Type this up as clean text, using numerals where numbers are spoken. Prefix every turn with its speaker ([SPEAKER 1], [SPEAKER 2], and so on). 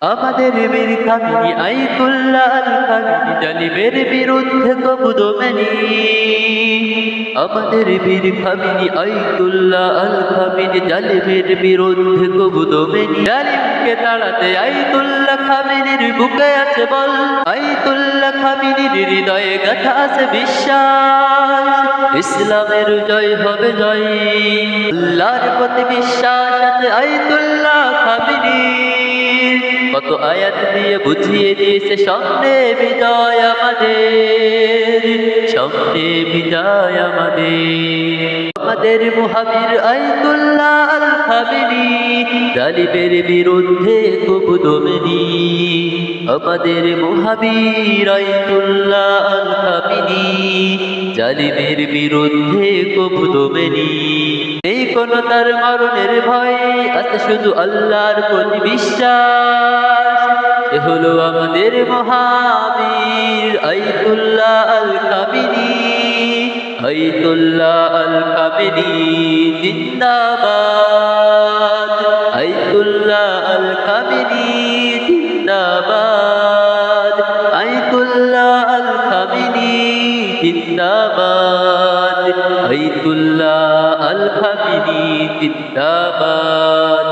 [SPEAKER 1] আমাদের বীর কামিনী আইতুল্লাহ আল কামিনী জালিমের বিরুদ্ধে কবু দমেনি। আমাদের বীর কামিনী আইতুল্লাহ আল কামিনী জালিমের বিরুদ্ধে কবু দমেনি। জালিমকে তাড়াতে আইতুল্লাহ কামিনীর বুকে আছে বল, আইতুল্লাহ কামিনীর হৃদয়ে গাথা আছে বিশ্বাস। ইসলামের জয় হবে জয়, আল্লাহর প্রতি বিশ্বাস আছে আইতুল্লাহ কামিনীর। কত আয়াত দিয়ে বুঝিয়ে দিয়েছে সামনে বিজয় আমাদের, সামনে বিজয় আমাদের। আমাদের মুহাবির আইতুল্লাহ আল কামিনী জালিমের বিরুদ্ধে কবু দমেনি। আমাদের মুহাবির আইতুল্লাহ আল কামিনী জালিমের বিরুদ্ধে কবু দমেনি। এই কোন তার মরণের ভয়, আছে শুধু আল্লাহর প্রতি বিশ্বাস। এ হলো আমাদের মহাবীর আইতুল্লাহ আল কামিনী, আইতুল্লাহ আল কামিনী জিন্দাবাদ, আইতুল্লাহ আল কামিনী জিন্দাবাদ, আইতুল্লাহ আল কামিনী জিন্দাবাদ, আইতুল্লাহ আল কামিনী জিন্দাবাদ।